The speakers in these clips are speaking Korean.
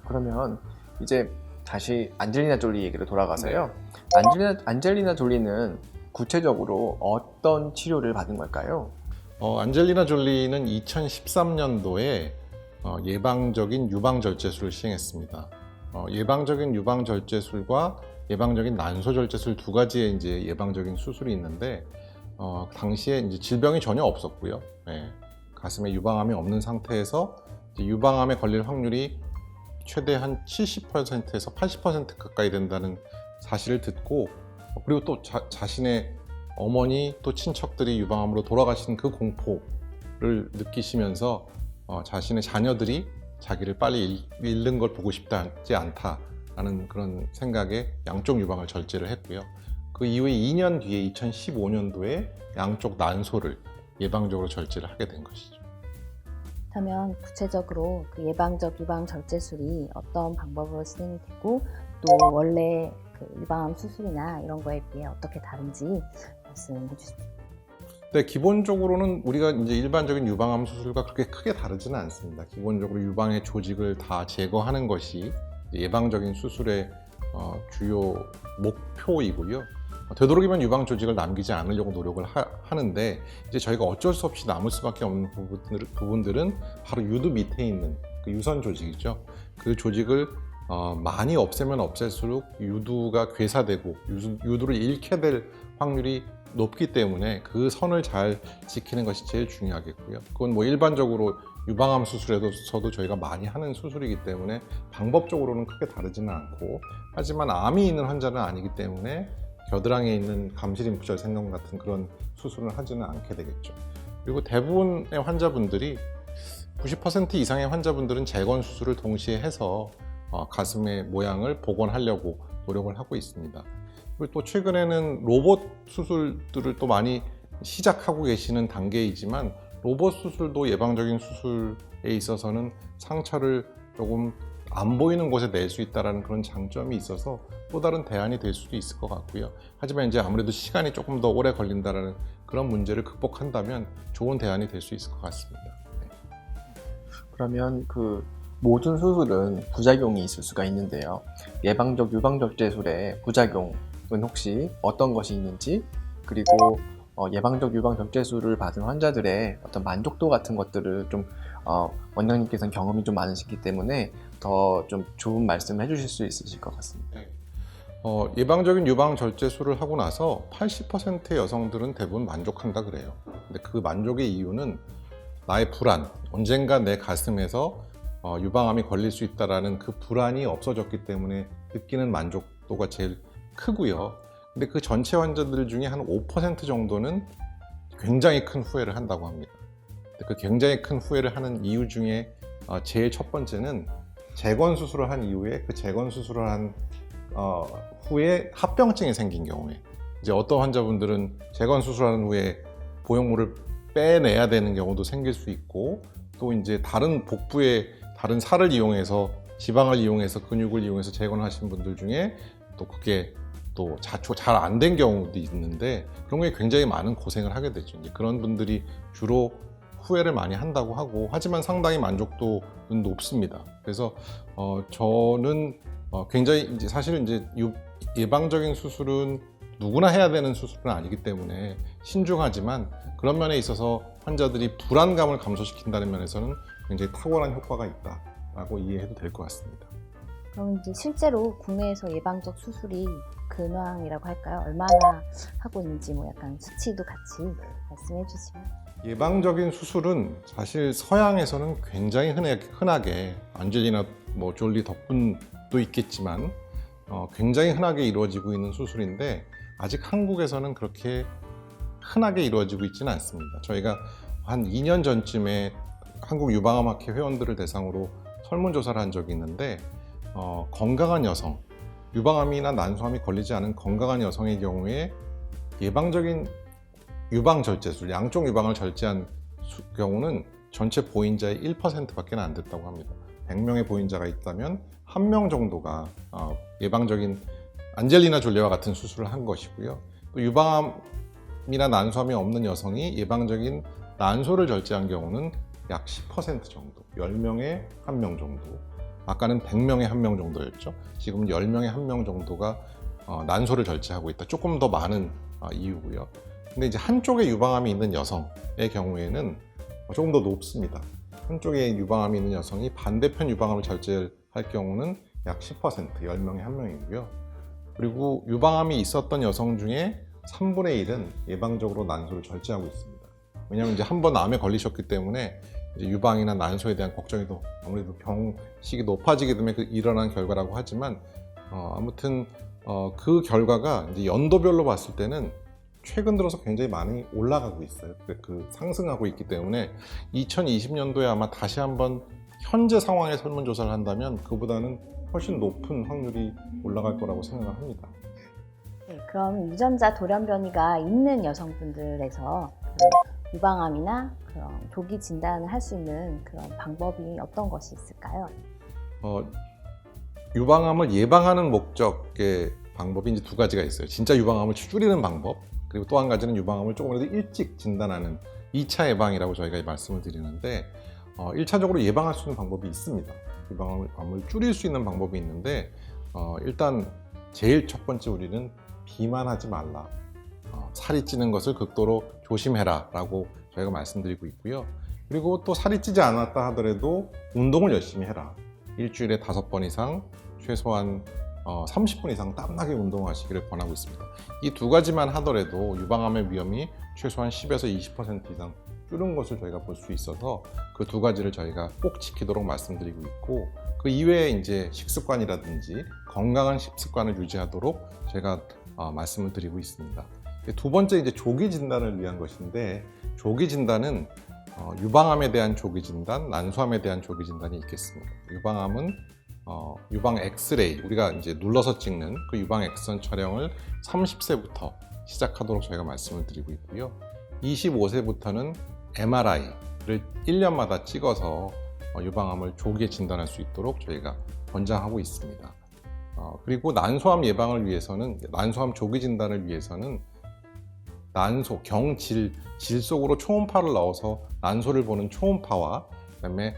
그러면 이제 다시 안젤리나 졸리 얘기로 돌아가서요. 안젤리나 졸리는 구체적으로 어떤 치료를 받은 걸까요? 안젤리나 졸리는 2013년도에 예방적인 유방절제술을 시행했습니다. 예방적인 유방절제술과 예방적인 난소절제술 두 가지의 이제 예방적인 수술이 있는데, 당시에 이제 질병이 전혀 없었고요. 가슴에 유방암이 없는 상태에서 이제 유방암에 걸릴 확률이 최대 한 70%에서 80% 가까이 된다는 사실을 듣고, 그리고 또 자신의 어머니 또 친척들이 유방암으로 돌아가신 그 공포를 느끼시면서 자신의 자녀들이 자기를 빨리 잃는 걸 보고 싶지 않다라는 그런 생각에 양쪽 유방을 절제를 했고요. 그 이후에 2년 뒤에 2015년도에 양쪽 난소를 예방적으로 절제를 하게 된 것이죠. 그렇다면 구체적으로 그 예방적 유방 절제술이 어떤 방법으로 진행이 되고 또 원래 그 유방암 수술이나 이런 거에 비해 어떻게 다른지 말씀해 주십시오. 네, 기본적으로는 우리가 이제 일반적인 유방암 수술과 그렇게 크게 다르지는 않습니다. 기본적으로 유방의 조직을 다 제거하는 것이 예방적인 수술의 주요 목표이고요. 되도록이면 유방 조직을 남기지 않으려고 노력을 하는데, 이제 저희가 어쩔 수 없이 남을 수밖에 없는 부분들은 바로 유두 밑에 있는 그 유선 조직이죠. 그 조직을 많이 없애면 없앨수록 유두가 괴사되고 유두를 잃게 될 확률이 높기 때문에 그 선을 잘 지키는 것이 제일 중요하겠고요. 그건 뭐 일반적으로 유방암 수술에서도 저희가 많이 하는 수술이기 때문에 방법적으로는 크게 다르지는 않고, 하지만 암이 있는 환자는 아니기 때문에 겨드랑이에 있는 감시림프절 생성 같은 그런 수술을 하지는 않게 되겠죠. 그리고 대부분의 환자분들이 90% 이상의 환자분들은 재건 수술을 동시에 해서 가슴의 모양을 복원하려고 노력을 하고 있습니다. 그리고 또 최근에는 로봇 수술들을 또 많이 시작하고 계시는 단계이지만, 로봇 수술도 예방적인 수술에 있어서는 상처를 조금 안 보이는 곳에 낼 수 있다는 그런 장점이 있어서 또 다른 대안이 될 수도 있을 것 같고요. 하지만 이제 아무래도 시간이 조금 더 오래 걸린다는 그런 문제를 극복한다면 좋은 대안이 될 수 있을 것 같습니다. 그러면 그 모든 수술은 부작용이 있을 수가 있는데요. 예방적 유방절제술의 부작용은 혹시 어떤 것이 있는지, 그리고 예방적 유방절제술을 받은 환자들의 어떤 만족도 같은 것들을 좀 원장님께서는 경험이 좀 많으시기 때문에 더 좀 좋은 말씀을 해주실 수 있으실 것 같습니다. 예방적인 유방절제술을 하고 나서 80%의 여성들은 대부분 만족한다 그래요. 근데 그 만족의 이유는 나의 불안, 언젠가 내 가슴에서 유방암이 걸릴 수 있다는 그 불안이 없어졌기 때문에 느끼는 만족도가 제일 크고요. 근데 그 전체 환자들 중에 한 5% 정도는 굉장히 큰 후회를 한다고 합니다. 그 굉장히 큰 후회를 하는 이유 중에 제일 첫 번째는 재건 수술을 한 이후에 그 재건 수술을 한 후에 합병증이 생긴 경우에, 이제 어떤 환자분들은 재건 수술한 후에 보형물을 빼내야 되는 경우도 생길 수 있고, 또 이제 다른 복부의 다른 살을 이용해서, 지방을 이용해서, 근육을 이용해서 재건하신 분들 중에 또 그게 또 잘 안 된 경우도 있는데, 그런 게 굉장히 많은 고생을 하게 되죠. 이제 그런 분들이 주로 후회를 많이 한다고 하고, 하지만 상당히 만족도는 높습니다. 그래서 저는 굉장히 이제 사실은 이제 예방적인 수술은 누구나 해야 되는 수술은 아니기 때문에 신중하지만, 그런 면에 있어서 환자들이 불안감을 감소시킨다는 면에서는 굉장히 탁월한 효과가 있다라고 이해해도 될 것 같습니다. 그럼 이제 실제로 국내에서 예방적 수술이 근황이라고 할까요? 얼마나 하고 있는지 뭐 약간 수치도 같이 말씀해 주시면. 예방적인 수술은 사실 서양에서는 굉장히 흔하게 안젤리나 졸리 덕분도 있겠지만 굉장히 흔하게 이루어지고 있는 수술인데, 아직 한국에서는 그렇게 흔하게 이루어지고 있지는 않습니다. 저희가 한 2년 전쯤에 한국 유방암학회 회원들을 대상으로 설문조사를 한 적이 있는데, 건강한 여성, 유방암이나 난소암이 걸리지 않은 건강한 여성의 경우에 예방적인 유방절제술, 양쪽 유방을 절제한 경우는 전체 보인자의 1%밖에 안 됐다고 합니다. 100명의 보인자가 있다면 1명 정도가 예방적인 안젤리나 졸리와 같은 수술을 한 것이고요. 또 유방암이나 난소암이 없는 여성이 예방적인 난소를 절제한 경우는 약 10% 정도, 10명에 1명 정도. 아까는 100명에 1명 정도였죠. 지금은 10명에 1명 정도가 난소를 절제하고 있다. 조금 더 많은 이유고요. 근데 이제 한쪽에 유방암이 있는 여성의 경우에는 조금 더 높습니다. 한쪽에 유방암이 있는 여성이 반대편 유방암을 절제할 경우는 약 10%, 10명에 1명이고요. 그리고 유방암이 있었던 여성 중에 3분의 1은 예방적으로 난소를 절제하고 있습니다. 왜냐하면 이제 한 번 암에 걸리셨기 때문에 이제 유방이나 난소에 대한 걱정이 더 아무래도 병식이 높아지게 되면 일어난 결과라고 하지만 아무튼 그 결과가 이제 연도별로 봤을 때는 최근 들어서 굉장히 많이 올라가고 있어요. 상승하고 있기 때문에 2020년도에 아마 다시 한번 현재 상황의 설문조사를 한다면 그보다는 훨씬 높은 확률이 올라갈 거라고 생각을 합니다. 네, 그럼 유전자 돌연변이가 있는 여성분들에서 유방암이나 그런 조기 진단을 할 수 있는 그런 방법이 어떤 것이 있을까요? 유방암을 예방하는 목적의 방법이 이제 두 가지가 있어요. 진짜 유방암을 줄이는 방법, 그리고 또 한 가지는 유방암을 조금이라도 일찍 진단하는 2차 예방이라고 저희가 말씀을 드리는데 1차적으로 예방할 수 있는 방법이 있습니다. 유방암을 줄일 수 있는 방법이 있는데 일단 제일 첫 번째 우리는 비만하지 말라, 살이 찌는 것을 극도로 조심해라 라고 저희가 말씀드리고 있고요. 그리고 또 살이 찌지 않았다 하더라도 운동을 열심히 해라. 일주일에 5번 이상 최소한 30분 이상 땀나게 운동하시기를 권하고 있습니다. 이 두 가지만 하더라도 유방암의 위험이 최소한 10에서 20% 이상 줄은 것을 저희가 볼 수 있어서 그 두 가지를 저희가 꼭 지키도록 말씀드리고 있고, 그 이외에 이제 식습관이라든지 건강한 식습관을 유지하도록 제가 말씀을 드리고 있습니다. 두 번째 이제 조기 진단을 위한 것인데, 조기 진단은 유방암에 대한 조기 진단, 난소암에 대한 조기 진단이 있겠습니다. 유방암은 유방 엑스레이, 우리가 이제 눌러서 찍는 그 유방 엑스선 촬영을 30세부터 시작하도록 저희가 말씀을 드리고 있고요. 25세부터는 MRI를 1년마다 찍어서 유방암을 조기에 진단할 수 있도록 저희가 권장하고 있습니다. 그리고 난소암 예방을 위해서는, 난소암 조기 진단을 위해서는 난소, 질 속으로 초음파를 넣어서 난소를 보는 초음파와 그다음에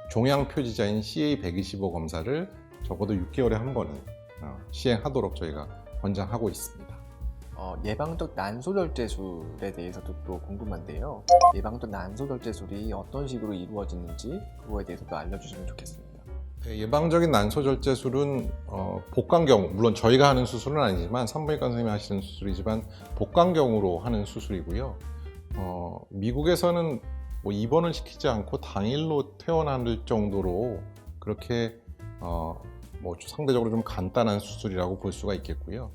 종양 표지자인 CA125 검사를 적어도 6개월에 한 번은 시행하도록 저희가 권장하고 있습니다. 예방적 난소절제술에 대해서도 또 궁금한데요. 예방적 난소절제술이 어떤 식으로 이루어지는지 그거에 대해서도 알려주시면 좋겠습니다. 네, 예방적인 난소절제술은 복강경, 물론 저희가 하는 수술은 아니지만 산부인과 선생님이 하시는 수술이지만 복강경으로 하는 수술이고요. 미국에서는 뭐 입원을 시키지 않고 당일로 퇴원할 정도로 그렇게 뭐 상대적으로 좀 간단한 수술이라고 볼 수가 있겠고요.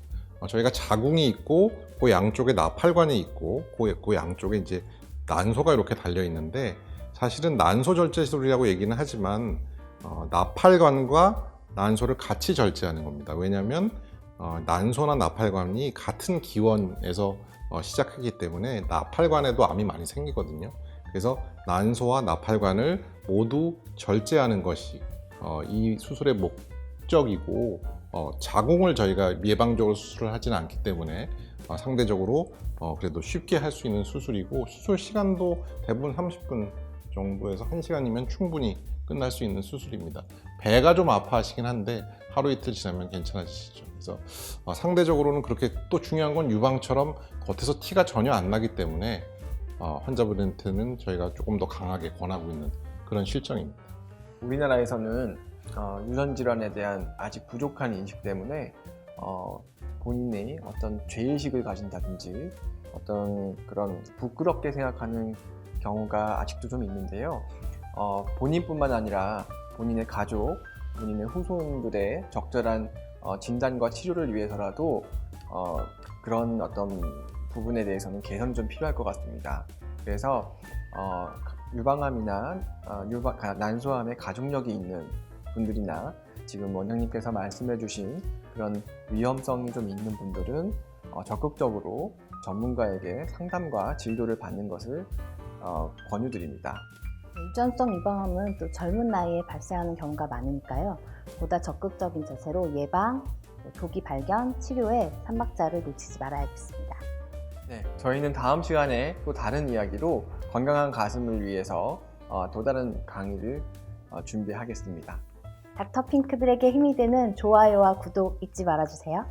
저희가 자궁이 있고 그 양쪽에 나팔관이 있고 그 양쪽에 이제 난소가 이렇게 달려 있는데, 사실은 난소절제술이라고 얘기는 하지만 나팔관과 난소를 같이 절제하는 겁니다. 왜냐하면 난소나 나팔관이 같은 기원에서 시작하기 때문에 나팔관에도 암이 많이 생기거든요. 그래서 난소와 나팔관을 모두 절제하는 것이 이 수술의 목적이고, 자궁을 저희가 예방적으로 수술을 하지는 않기 때문에 상대적으로 그래도 쉽게 할 수 있는 수술이고, 수술 시간도 대부분 30분 정도에서 1시간이면 충분히 끝날 수 있는 수술입니다. 배가 좀 아파하시긴 한데 하루 이틀 지나면 괜찮아지시죠. 그래서 상대적으로는 그렇게, 또 중요한 건 유방처럼 겉에서 티가 전혀 안 나기 때문에 환자분한테는 저희가 조금 더 강하게 권하고 있는 그런 실정입니다. 우리나라에서는 유전 질환에 대한 아직 부족한 인식 때문에 본인의 어떤 죄의식을 가진다든지 어떤 그런 부끄럽게 생각하는 경우가 아직도 좀 있는데요. 본인뿐만 아니라 본인의 가족, 본인의 후손들의 적절한 진단과 치료를 위해서라도 그런 어떤 부분에 대해서는 개선이 좀 필요할 것 같습니다. 그래서 유방암이나 난소암에 가족력이 있는 분들이나 지금 원장님께서 말씀해 주신 그런 위험성이 좀 있는 분들은 적극적으로 전문가에게 상담과 진료를 받는 것을 권유드립니다. 유전성 유방암은 또 젊은 나이에 발생하는 경우가 많으니까요. 보다 적극적인 자세로 예방, 조기 발견, 치료에 삼박자를 놓치지 말아야겠습니다. 네, 저희는 다음 시간에 또 다른 이야기로 건강한 가슴을 위해서 또 다른 강의를 준비하겠습니다. 닥터핑크들에게 힘이 되는 좋아요와 구독 잊지 말아주세요.